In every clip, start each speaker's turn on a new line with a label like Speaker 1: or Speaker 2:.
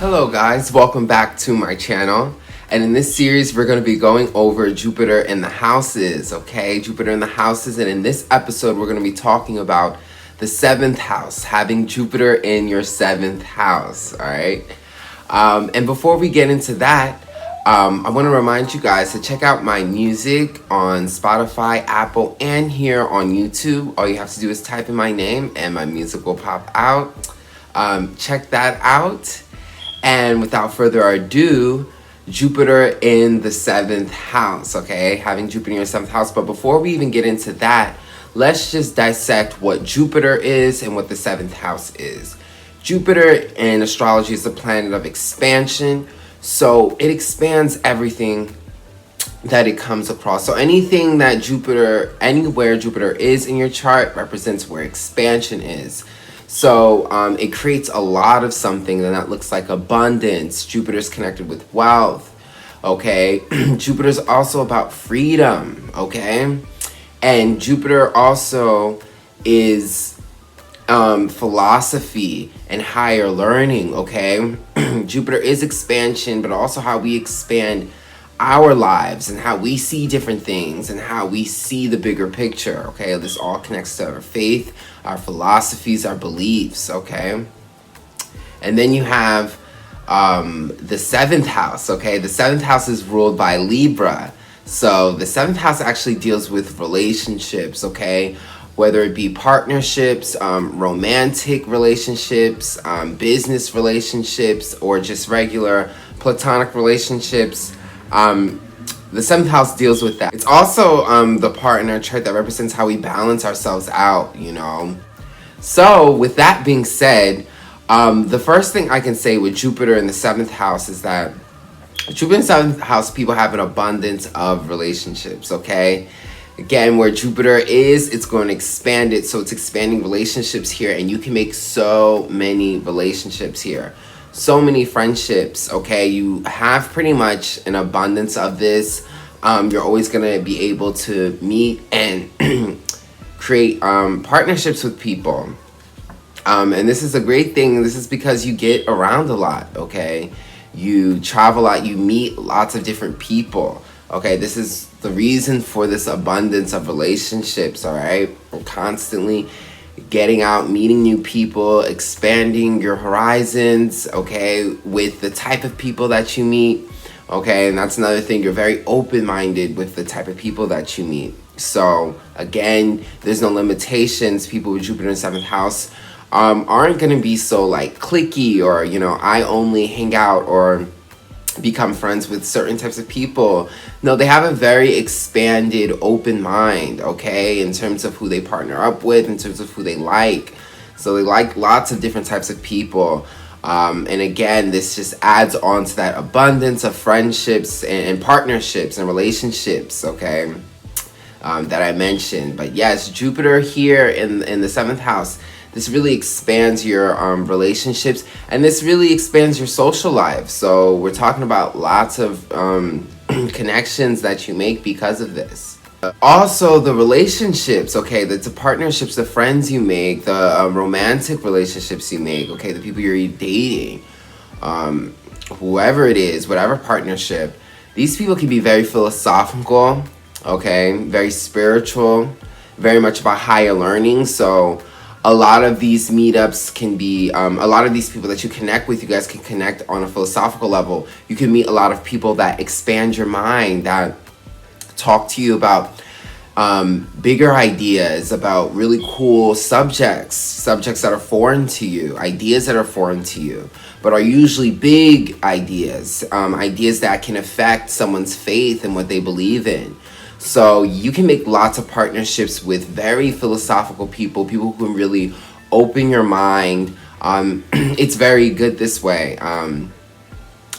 Speaker 1: Hello guys, welcome back to my channel. And in this series we're going to be going over Jupiter in the houses, okay? Jupiter in the houses, and in this episode we're going to be talking about the 7th house, having Jupiter in your 7th house, alright? And before we get into that, I want to remind you guys to check out my music on Spotify, Apple, and here on YouTube. All you have to do is type in my name and my music will pop out. Check that out. And without further ado, Jupiter in the 7th house, okay? Having Jupiter in your 7th house. But before we even get into that, let's just dissect what Jupiter is and what the 7th house is. Jupiter in astrology is the planet of expansion. So it expands everything that it comes across. So anything that anywhere Jupiter is in your chart represents where expansion is. So it creates a lot of something, and that looks like abundance. Jupiter's connected with wealth, okay? Jupiter's also about freedom, okay? And Jupiter also is philosophy and higher learning, okay? Jupiter is expansion, but also how we expand our lives and how we see different things and how we see the bigger picture, okay? This all connects to our faith, our philosophies, our beliefs, okay? And then you have the 7th house, okay? The 7th house is ruled by Libra. So the 7th house actually deals with relationships, okay? Whether it be partnerships, romantic relationships, business relationships, or just regular platonic relationships. The 7th house deals with that. It's also the part in our chart that represents how we balance ourselves out, you know. So with that being said, the first thing I can say with Jupiter in the 7th house is that Jupiter in the 7th house, people have an abundance of relationships, okay? Again, where Jupiter is, it's going to expand it. So it's expanding relationships here, and you can make so many relationships here. So many friendships, okay? You have pretty much an abundance of this. You're always going to be able to meet and create partnerships with people. And this is a great thing. This is because you get around a lot, okay? You travel a lot. You meet lots of different people, okay? This is the reason for this abundance of relationships, all right? We're constantly getting out, meeting new people, expanding your horizons, okay, with the type of people that you meet, okay? And that's another thing. You're very open-minded with the type of people that you meet. So, again, there's no limitations. People with Jupiter in 7th house aren't going to be so, like, cliquey or, you know, I only hang out or become friends with certain types of people. No, they have a very expanded, open mind, okay, in terms of who they partner up with, in terms of who they like. So they like lots of different types of people. And again, this just adds on to that abundance of friendships and partnerships and relationships, okay, that I mentioned. But yes, Jupiter here in the 7th house, this really expands your relationships, and this really expands your social life. So we're talking about lots of connections that you make because of this. Also, the relationships, okay, the partnerships, the friends you make, the romantic relationships you make, okay, the people you're dating, whoever it is, whatever partnership, these people can be very philosophical, okay, very spiritual, very much about higher learning. So a lot of these meetups can be, a lot of these people that you connect with, you guys can connect on a philosophical level. You can meet a lot of people that expand your mind, that talk to you about bigger ideas, about really cool subjects that are foreign to you, ideas that are foreign to you, but are usually big ideas, ideas that can affect someone's faith and what they believe in. So you can make lots of partnerships with very philosophical people who can really open your mind. It's very good this way. And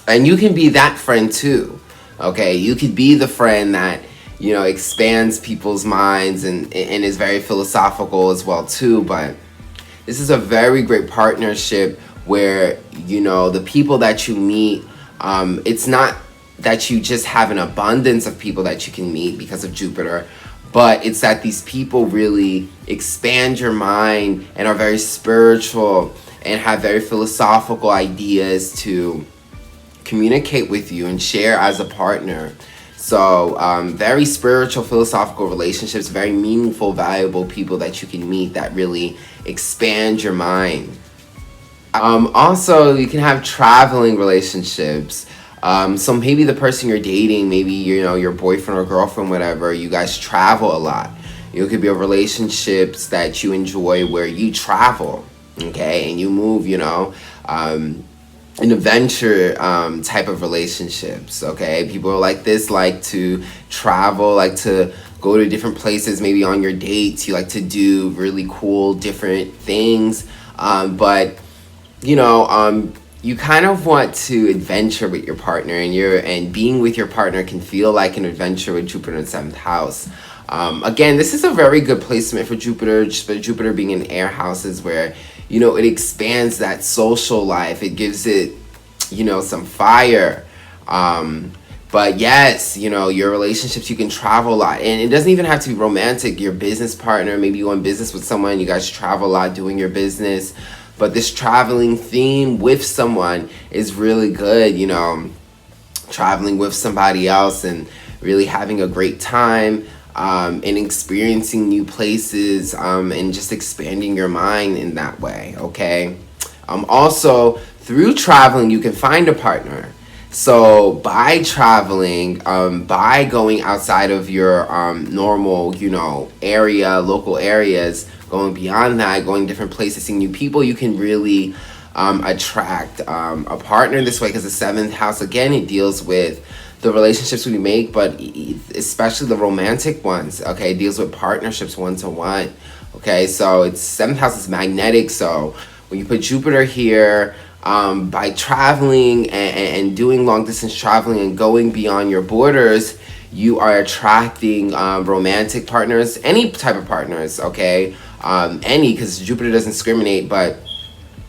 Speaker 1: you can be that friend too, okay? You could be the friend that, you know, expands people's minds and is very philosophical as well too. But this is a very great partnership where, you know, the people that you meet, it's not that you just have an abundance of people that you can meet because of Jupiter, but it's that these people really expand your mind and are very spiritual and have very philosophical ideas to communicate with you and share as a partner. So very spiritual, philosophical relationships, very meaningful, valuable people that you can meet that really expand your mind. Also, you can have traveling relationships. So maybe the person you're dating, maybe your boyfriend or girlfriend, whatever, you guys travel a lot. It could be a relationships that you enjoy where you travel, okay, and you move, an adventure type of relationships, okay? People like this like to travel, like to go to different places, maybe on your dates. You like to do really cool, different things, but you kind of want to adventure with your partner, and being with your partner can feel like an adventure with Jupiter in the 7th house. Again, this is a very good placement for Jupiter, Jupiter being in air houses where, it expands that social life. It gives it, some fire. But yes, your relationships, you can travel a lot. And it doesn't even have to be romantic. Your business partner, maybe you go in business with someone, you guys travel a lot doing your business. But this traveling theme with someone is really good, traveling with somebody else and really having a great time. And experiencing new places, and just expanding your mind in that way, okay? Also, through traveling, you can find a partner. So by traveling, by going outside of your normal, area, local areas, going beyond that, going different places, seeing new people, you can really attract a partner this way, because the 7th house, again, it deals with the relationships we make, but especially the romantic ones, okay? It deals with partnerships one-to-one, okay? So it's 7th house is magnetic, so when you put Jupiter here, by traveling and doing long-distance traveling and going beyond your borders, you are attracting romantic partners, any type of partners, okay? Because Jupiter doesn't discriminate, but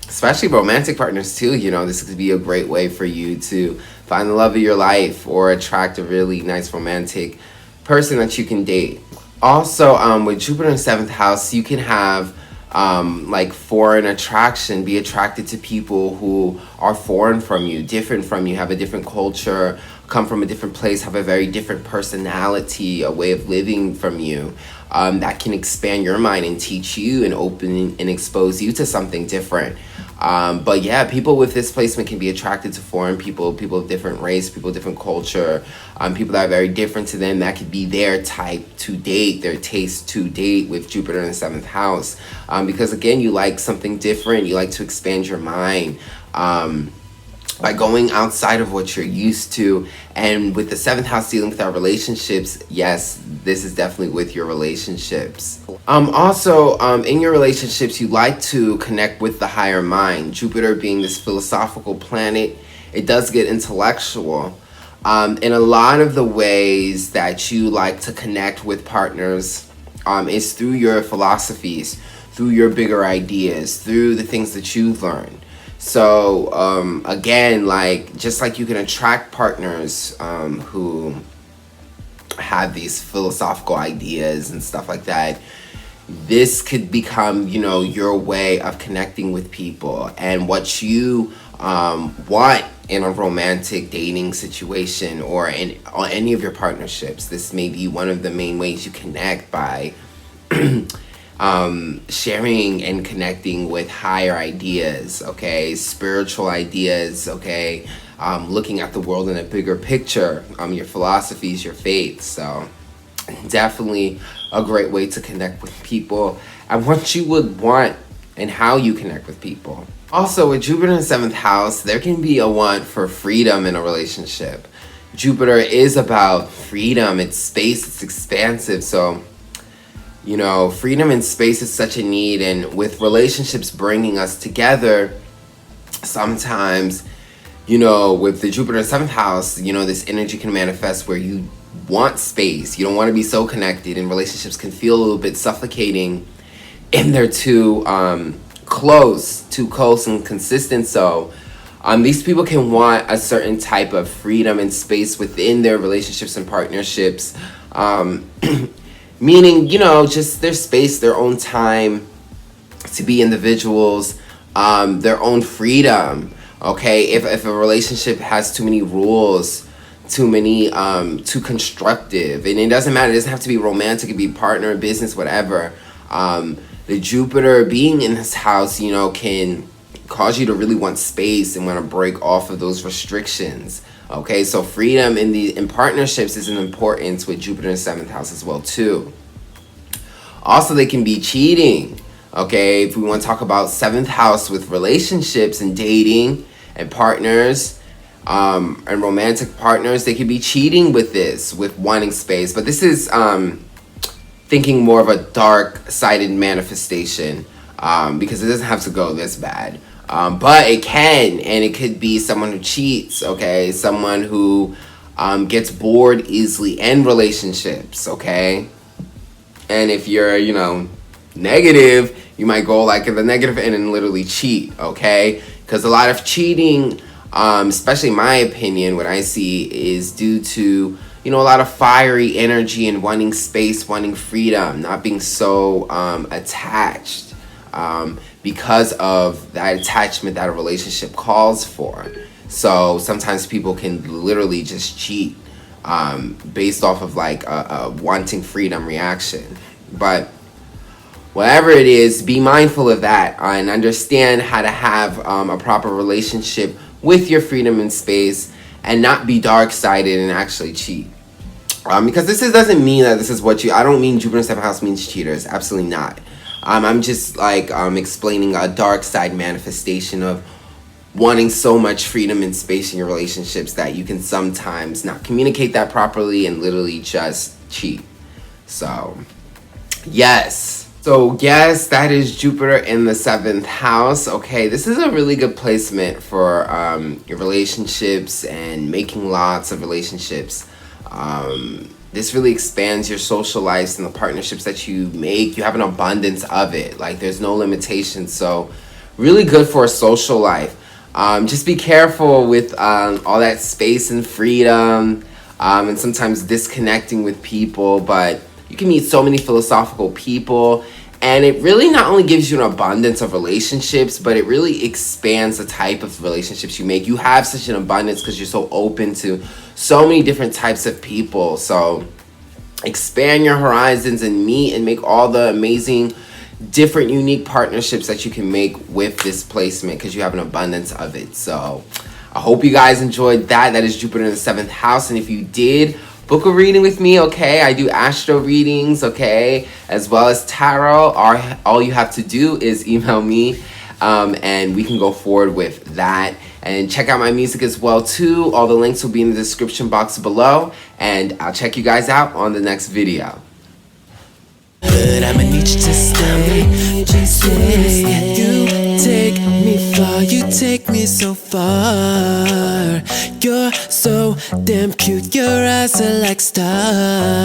Speaker 1: especially romantic partners too. This could be a great way for you to find the love of your life or attract a really nice romantic person that you can date. Also, with Jupiter in 7th house, you can have like foreign attraction, be attracted to people who are foreign from you, different from you, have a different culture, come from a different place, have a very different personality, a way of living from you. That can expand your mind and teach you and open and expose you to something different. But yeah, people with this placement can be attracted to foreign people, people of different race, people of different culture, people that are very different to them. That could be their type to date, their taste to date with Jupiter in the 7th house. Because again, you like something different. You like to expand your mind. By going outside of what you're used to. And with the 7th house dealing with our relationships, yes, this is definitely with your relationships. Also, in your relationships, you like to connect with the higher mind. Jupiter being this philosophical planet, it does get intellectual. In a lot of the ways that you like to connect with partners is through your philosophies, through your bigger ideas, through the things that you've learned. So, again, just like you can attract partners who have these philosophical ideas and stuff like that, this could become, your way of connecting with people and what you want in a romantic dating situation or in any of your partnerships. This may be one of the main ways you connect, by sharing and connecting with higher ideas, okay, spiritual ideas, okay, looking at the world in a bigger picture, your philosophies, your faith. So definitely a great way to connect with people and what you would want and how you connect with people. Also, with Jupiter in the 7th house, there can be a want for freedom in a relationship. Jupiter is about freedom, it's space, it's expansive, so freedom and space is such a need, and with relationships bringing us together, sometimes, with the Jupiter in the 7th house, this energy can manifest where you want space. You don't want to be so connected, and relationships can feel a little bit suffocating and they're too close and consistent. So these people can want a certain type of freedom and space within their relationships and partnerships. Meaning, just their space, their own time to be individuals, their own freedom. Okay, if a relationship has too many rules, too constructive, and it doesn't matter, it doesn't have to be romantic, it could be partner, business, whatever. The Jupiter being in this house, you know, can cause you to really want space and want to break off of those restrictions. Okay, so freedom in partnerships is an importance with Jupiter in the 7th house as well too. Also, they can be cheating. Okay, if we want to talk about 7th house with relationships and dating and partners, and romantic partners, they could be cheating with this, with wanting space. But this is thinking more of a dark-sided manifestation, because it doesn't have to go this bad. But it can, and it could be someone who cheats, okay? Someone who gets bored easily in relationships, okay? And if you're, you know, negative, you might go like in the negative end and literally cheat, okay? Because a lot of cheating, especially in my opinion, what I see is due to, you know, a lot of fiery energy and wanting space, wanting freedom, not being so attached, because of that attachment that a relationship calls for. So sometimes people can literally just cheat based off of like a wanting freedom reaction. But whatever it is, be mindful of that and understand how to have a proper relationship with your freedom and space, and not be dark-sided and actually cheat. Because this doesn't mean that this is what I don't mean Jupiter in 7th house means cheaters. Absolutely not. I'm just like explaining a dark side manifestation of wanting so much freedom and space in your relationships that you can sometimes not communicate that properly and literally just cheat. So, yes. So, yes, that is Jupiter in the 7th house. Okay, this is a really good placement for your relationships and making lots of relationships. This really expands your social lives and the partnerships that you make. You have an abundance of it. Like, there's no limitations. So, really good for a social life. Just be careful with all that space and freedom, and sometimes disconnecting with people. But you can meet so many philosophical people. And it really not only gives you an abundance of relationships, but it really expands the type of relationships you make. You have such an abundance because you're so open to so many different types of people. So expand your horizons and meet and make all the amazing, different, unique partnerships that you can make with this placement because you have an abundance of it. So I hope you guys enjoyed that. That is Jupiter in the 7th house. And if you did, book a reading with me, okay? I do astro readings, okay? As well as tarot. All you have to do is email me, and we can go forward with that. And check out my music as well, too. All the links will be in the description box below. And I'll check you guys out on the next video.
Speaker 2: But I'ma need you to stay. Just say you take me far, you take me so far. You're so damn cute, your eyes are like stars.